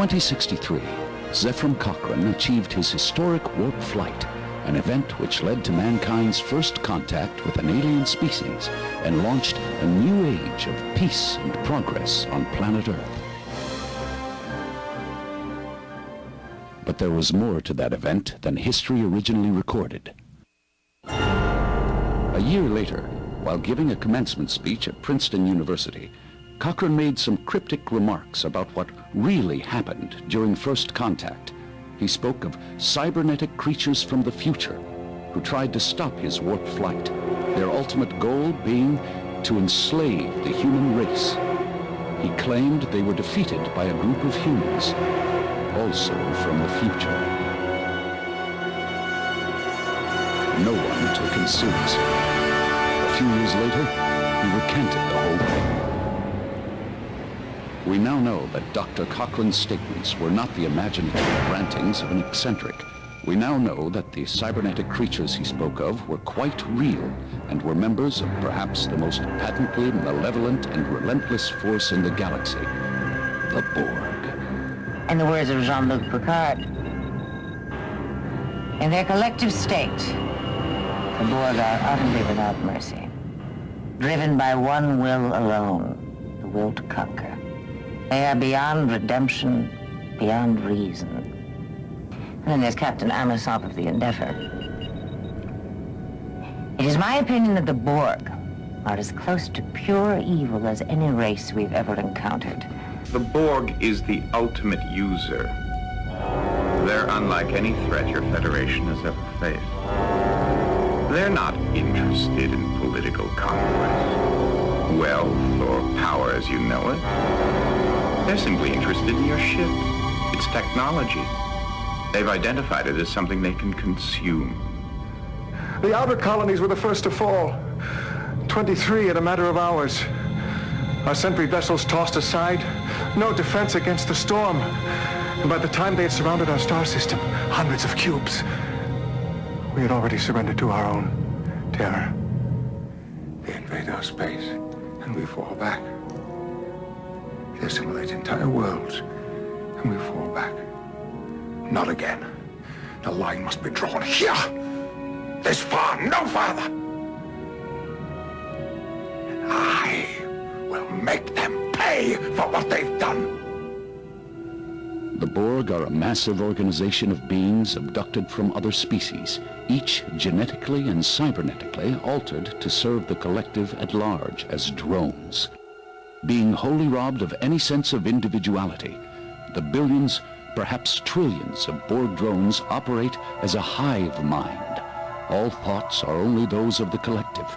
2063, Zephram Cochrane achieved his historic warp flight, an event which led to mankind's first contact with an alien species and launched a new age of peace and progress on planet Earth. But there was more to that event than history originally recorded. A year later, while giving a commencement speech at Princeton University, Cochrane made some cryptic remarks about what really happened during first contact. He spoke of cybernetic creatures from the future who tried to stop his warp flight, their ultimate goal being to enslave the human race. He claimed they were defeated by a group of humans, also from the future. No one took him seriously. A few years later, he recanted the whole thing. We now know that Dr. Cochrane's statements were not the imaginative rantings of an eccentric. We now know that the cybernetic creatures he spoke of were quite real and were members of perhaps the most patently malevolent and relentless force in the galaxy, the Borg. In the words of Jean-Luc Picard, in their collective state, the Borg are utterly without mercy, driven by one will alone, the will to conquer. They are beyond redemption, beyond reason. And then there's Captain Amosov of the Endeavour. It is my opinion that the Borg are as close to pure evil as any race we've ever encountered. The Borg is the ultimate user. They're unlike any threat your Federation has ever faced. They're not interested in political conquest, wealth, or power as you know it. They're simply interested in your ship, its technology. They've identified it as something they can consume. The outer colonies were the first to fall. 23 in a matter of hours. Our sentry vessels tossed aside, no defense against the storm. And by the time they had surrounded our star system, hundreds of cubes, we had already surrendered to our own terror. They invade our space, and we fall back. They assimilate entire worlds, and we fall back. Not again. The line must be drawn here. This far, no farther. And I will make them pay for what they've done. The Borg are a massive organization of beings abducted from other species, each genetically and cybernetically altered to serve the collective at large as drones. Being wholly robbed of any sense of individuality, the billions, perhaps trillions of Borg drones operate as a hive mind. All thoughts are only those of the collective.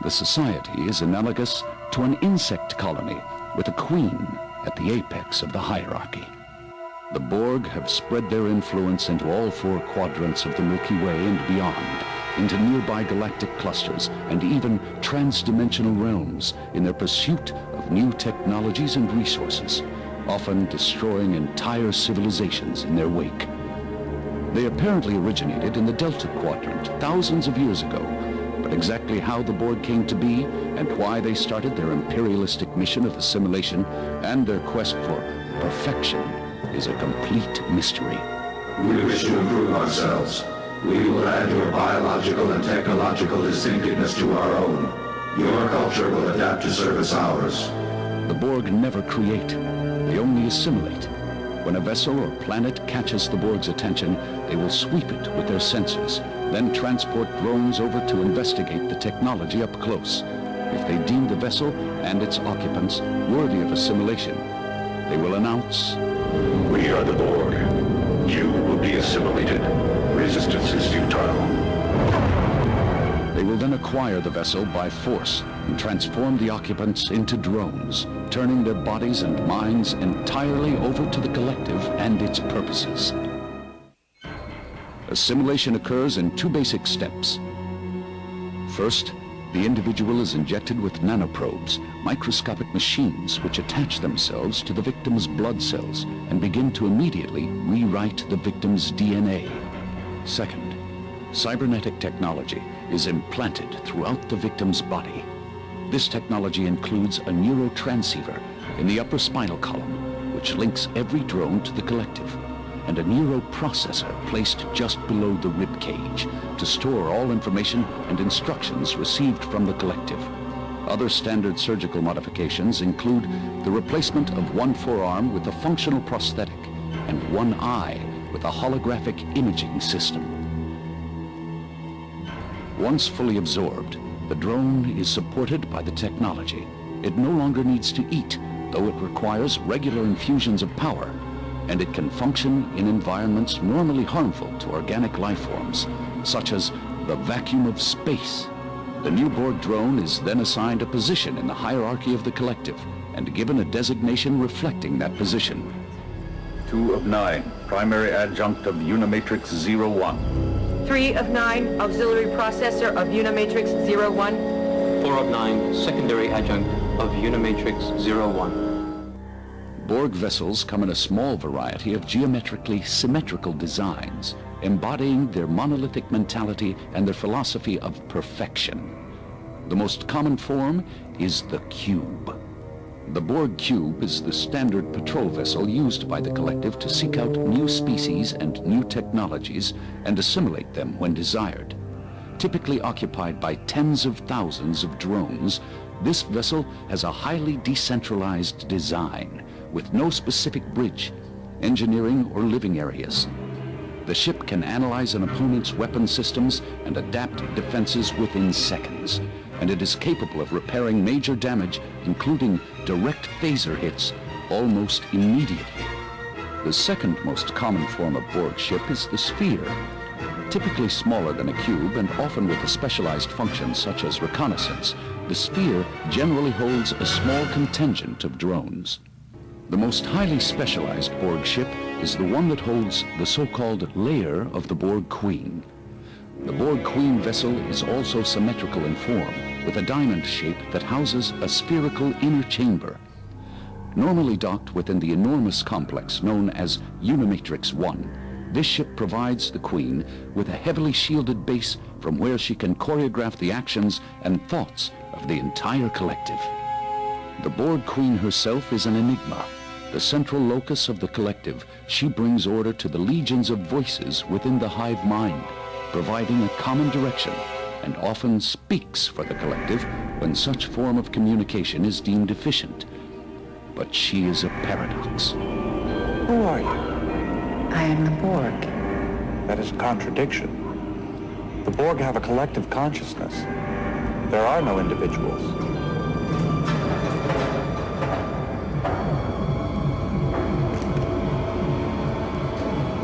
The society is analogous to an insect colony with a queen at the apex of the hierarchy. The Borg have spread their influence into all four quadrants of the Milky Way and beyond, into nearby galactic clusters and even trans-dimensional realms in their pursuit of new technologies and resources, often destroying entire civilizations in their wake. They apparently originated in the Delta Quadrant thousands of years ago, but exactly how the Borg came to be and why they started their imperialistic mission of assimilation and their quest for perfection is a complete mystery. We wish to improve ourselves. We will add your biological and technological distinctiveness to our own. Your culture will adapt to service ours. The Borg never create. They only assimilate. When a vessel or planet catches the Borg's attention, they will sweep it with their sensors, then transport drones over to investigate the technology up close. If they deem the vessel and its occupants worthy of assimilation, they will announce, "We are the Borg. You will be assimilated. Resistance is futile." They will then acquire the vessel by force and transform the occupants into drones, turning their bodies and minds entirely over to the collective and its purposes. Assimilation occurs in two basic steps. First, the individual is injected with nanoprobes, microscopic machines which attach themselves to the victim's blood cells and begin to immediately rewrite the victim's DNA. Second, cybernetic technology is implanted throughout the victim's body. This technology includes a neurotransceiver in the upper spinal column, which links every drone to the collective, and a neuroprocessor placed just below the rib cage to store all information and instructions received from the collective. Other standard surgical modifications include the replacement of one forearm with a functional prosthetic and one eye with a holographic imaging system. Once fully absorbed, the drone is supported by the technology. It no longer needs to eat, though it requires regular infusions of power, and it can function in environments normally harmful to organic life forms, such as the vacuum of space. The new Borg drone is then assigned a position in the hierarchy of the collective and given a designation reflecting that position. 2 of 9, primary adjunct of Unimatrix 01. 3 of 9, auxiliary processor of Unimatrix 01. 4 of 9, secondary adjunct of Unimatrix 01. Borg vessels come in a small variety of geometrically symmetrical designs, embodying their monolithic mentality and their philosophy of perfection. The most common form is the cube. The Borg cube is the standard patrol vessel used by the collective to seek out new species and new technologies and assimilate them when desired. Typically occupied by tens of thousands of drones, this vessel has a highly decentralized design with no specific bridge, engineering, or living areas. The ship can analyze an opponent's weapon systems and adapt defenses within seconds, and it is capable of repairing major damage, including direct phaser hits, almost immediately. The second most common form of Borg ship is the sphere. Typically smaller than a cube and often with a specialized function such as reconnaissance, the sphere generally holds a small contingent of drones. The most highly specialized Borg ship is the one that holds the so-called lair of the Borg Queen. The Borg Queen vessel is also symmetrical in form, with a diamond shape that houses a spherical inner chamber. Normally docked within the enormous complex known as Unimatrix 1, this ship provides the Queen with a heavily shielded base from where she can choreograph the actions and thoughts of the entire collective. The Borg Queen herself is an enigma. The central locus of the collective, she brings order to the legions of voices within the hive mind, providing a common direction, and often speaks for the collective when such form of communication is deemed efficient. But she is a paradox. Who are you? I am the Borg. That is a contradiction. The Borg have a collective consciousness. There are no individuals.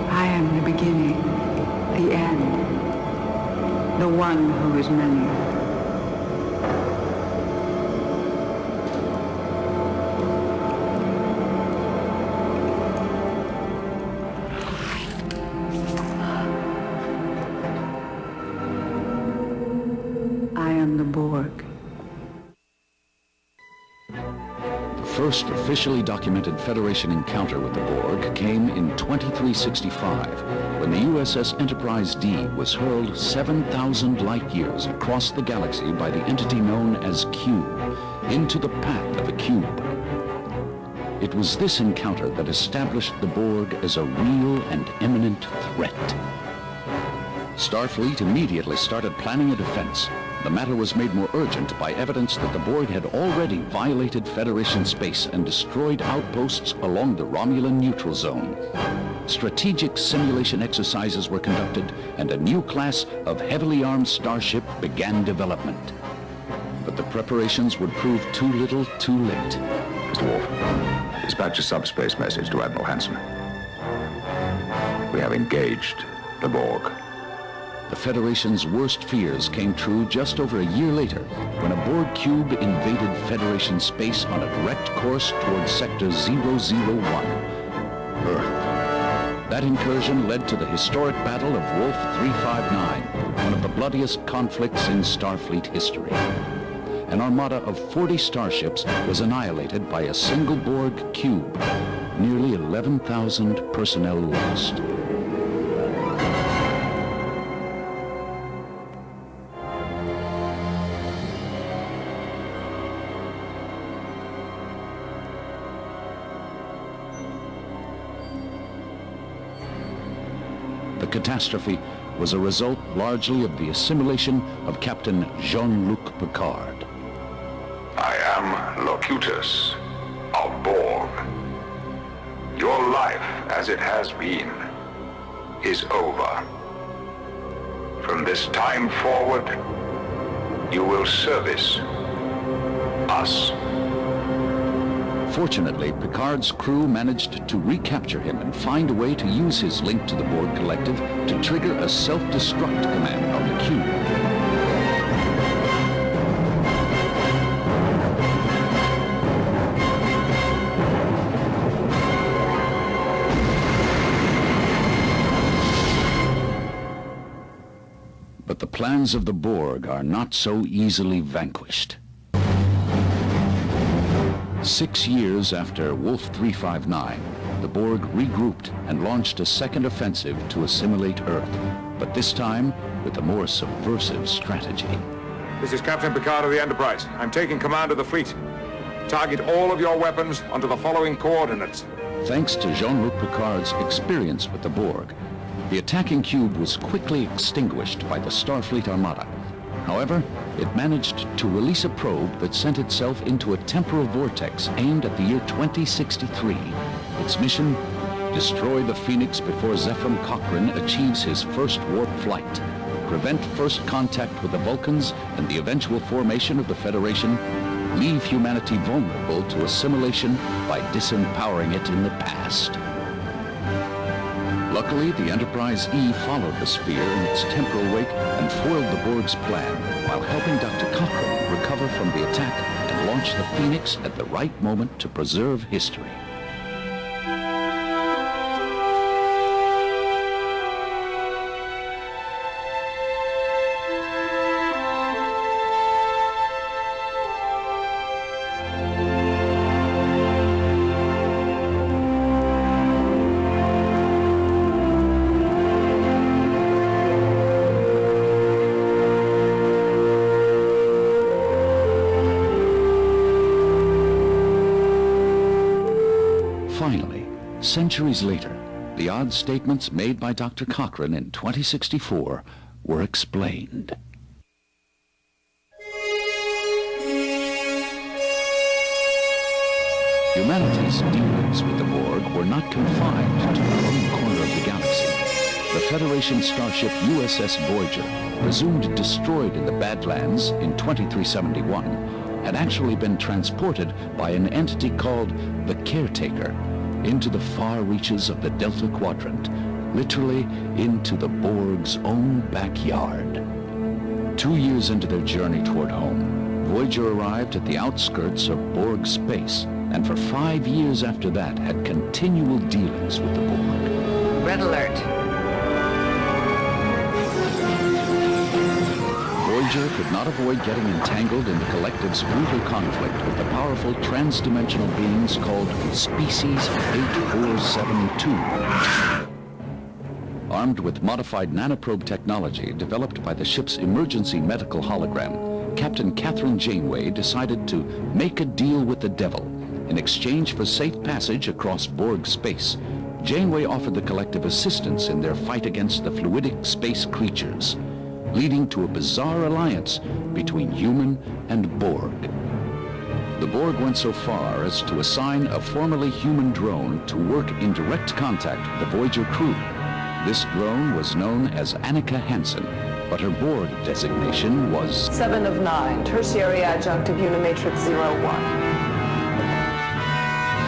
I am the beginning, the end, the one who is many. I am the Borg. The first officially documented Federation encounter with the Borg came in 2365, when the USS Enterprise D was hurled 7,000 light-years across the galaxy by the entity known as Q, into the path of a cube. It was this encounter that established the Borg as a real and imminent threat. Starfleet immediately started planning a defense. The matter was made more urgent by evidence that the Borg had already violated Federation space and destroyed outposts along the Romulan neutral zone. Strategic simulation exercises were conducted, and a new class of heavily armed starship began development. But the preparations would prove too little, too late. Mr. Wolf, dispatch a subspace message to Admiral Hansen. We have engaged the Borg. The Federation's worst fears came true just over a year later, when a Borg cube invaded Federation space on a direct course towards Sector 001, Earth. That incursion led to the historic Battle of Wolf 359, one of the bloodiest conflicts in Starfleet history. An armada of 40 starships was annihilated by a single Borg cube. Nearly 11,000 personnel lost. The catastrophe was a result largely of the assimilation of Captain Jean-Luc Picard. I am Locutus of Borg. Your life, as it has been, is over. From this time forward, you will service us. Fortunately, Picard's crew managed to recapture him and find a way to use his link to the Borg Collective to trigger a self-destruct command on the cube. But the plans of the Borg are not so easily vanquished. 6 years after Wolf 359, the Borg regrouped and launched a second offensive to assimilate Earth, but this time with a more subversive strategy. This is Captain Picard of the Enterprise. I'm taking command of the fleet. Target all of your weapons onto the following coordinates. Thanks to Jean-Luc Picard's experience with the Borg, the attacking cube was quickly extinguished by the Starfleet Armada. However, it managed to release a probe that sent itself into a temporal vortex aimed at the year 2063. Its mission? Destroy the Phoenix before Zephram Cochrane achieves his first warp flight, prevent first contact with the Vulcans and the eventual formation of the Federation, leave humanity vulnerable to assimilation by disempowering it in the past. Luckily, the Enterprise E followed the Spear in its temporal wake and foiled the Borg's plan while helping Dr. Cochrane recover from the attack and launch the Phoenix at the right moment to preserve history. Finally, centuries later, the odd statements made by Dr. Cochrane in 2064 were explained. Humanity's dealings with the Borg were not confined to our own corner of the galaxy. The Federation starship USS Voyager, presumed destroyed in the Badlands in 2371, had actually been transported by an entity called the Caretaker into the far reaches of the Delta Quadrant, literally into the Borg's own backyard. 2 years into their journey toward home, Voyager arrived at the outskirts of Borg space, and for 5 years after that had continual dealings with the Borg. Red alert. Voyager could not avoid getting entangled in the Collective's brutal conflict with the powerful trans-dimensional beings called Species 8472. Armed with modified nanoprobe technology developed by the ship's emergency medical hologram, Captain Catherine Janeway decided to make a deal with the devil. In exchange for safe passage across Borg space, Janeway offered the Collective assistance in their fight against the fluidic space creatures, leading to a bizarre alliance between human and Borg. The Borg went so far as to assign a formerly human drone to work in direct contact with the Voyager crew. This drone was known as Annika Hansen, but her Borg designation was 7 of 9, tertiary adjunct of Unimatrix 01.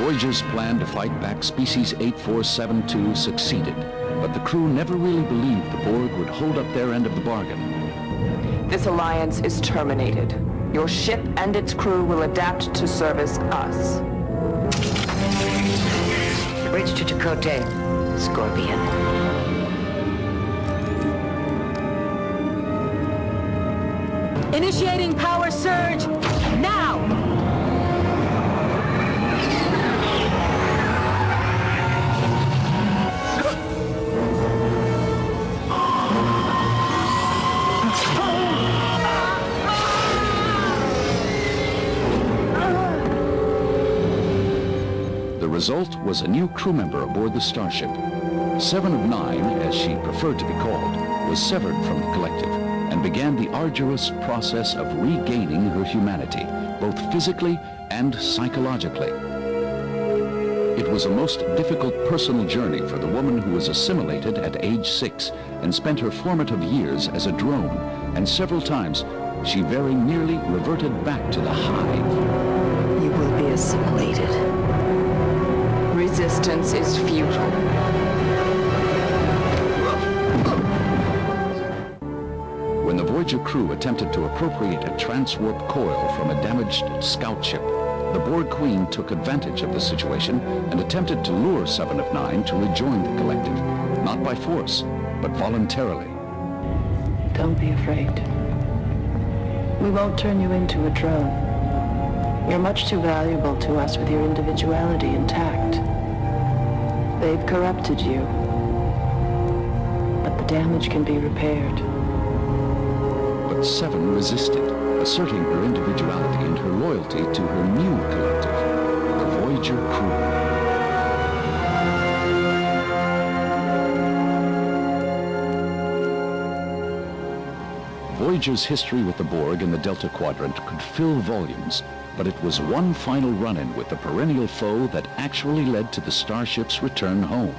Voyager's plan to fight back Species 8472 succeeded, but the crew never really believed the Borg would hold up their end of the bargain. This alliance is terminated. Your ship and its crew will adapt to service us. Bridge to Chakotay, Scorpion. Initiating power surge now! The result was a new crew member aboard the starship. 7 of 9, as she preferred to be called, was severed from the collective and began the arduous process of regaining her humanity, both physically and psychologically. It was a most difficult personal journey for the woman who was assimilated at age 6 and spent her formative years as a drone, and several times she very nearly reverted back to the hive. You will be assimilated. Resistance is futile. When the Voyager crew attempted to appropriate a transwarp coil from a damaged scout ship, the Borg Queen took advantage of the situation and attempted to lure 7 of 9 to rejoin the collective, not by force, but voluntarily. Don't be afraid. We won't turn you into a drone. You're much too valuable to us with your individuality intact. They've corrupted you, but the damage can be repaired. But 7 resisted, asserting her individuality and her loyalty to her new collective, the Voyager crew. Voyager's history with the Borg in the Delta Quadrant could fill volumes, but it was one final run-in with the perennial foe that actually led to the starship's return home.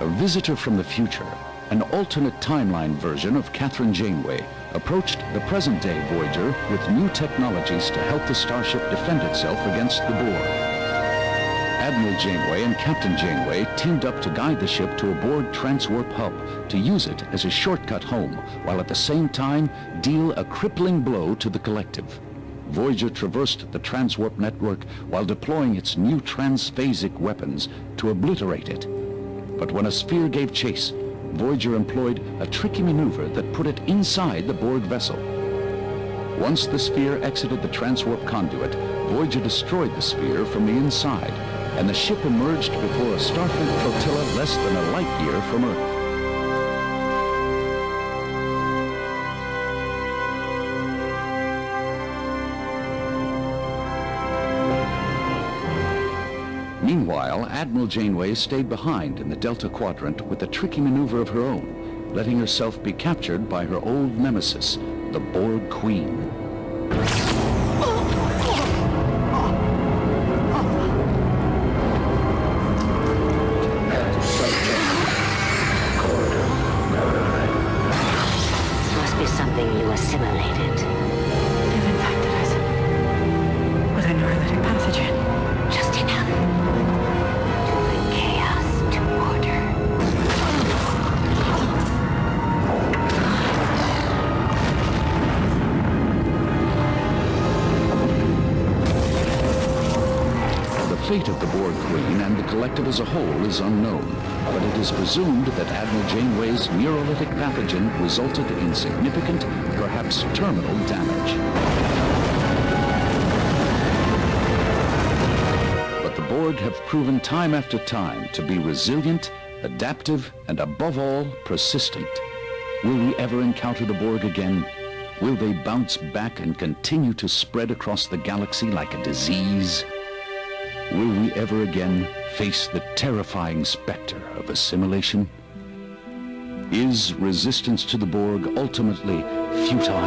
A visitor from the future, an alternate timeline version of Catherine Janeway, approached the present-day Voyager with new technologies to help the starship defend itself against the Borg. Admiral Janeway and Captain Janeway teamed up to guide the ship to a Borg transwarp hub to use it as a shortcut home, while at the same time deal a crippling blow to the collective. Voyager traversed the transwarp network while deploying its new transphasic weapons to obliterate it. But when a sphere gave chase, Voyager employed a tricky maneuver that put it inside the Borg vessel. Once the sphere exited the transwarp conduit, Voyager destroyed the sphere from the inside, and the ship emerged before a Starfleet flotilla less than a light year from Earth. Meanwhile, Admiral Janeway stayed behind in the Delta Quadrant with a tricky maneuver of her own, letting herself be captured by her old nemesis, the Borg Queen. Must be something you assimilated. They've infected us with a neurolytic pathogen. Just enough to bring chaos to order. The fate of the Borg Queen and the collective as a whole is unknown, but it is presumed that Admiral Janeway's neurolytic pathogen resulted in significant, perhaps terminal damage. But the Borg have proven time after time to be resilient, adaptive, and above all, persistent. Will we ever encounter the Borg again? Will they bounce back and continue to spread across the galaxy like a disease? Will we ever again face the terrifying specter of assimilation? Is resistance to the Borg ultimately futile?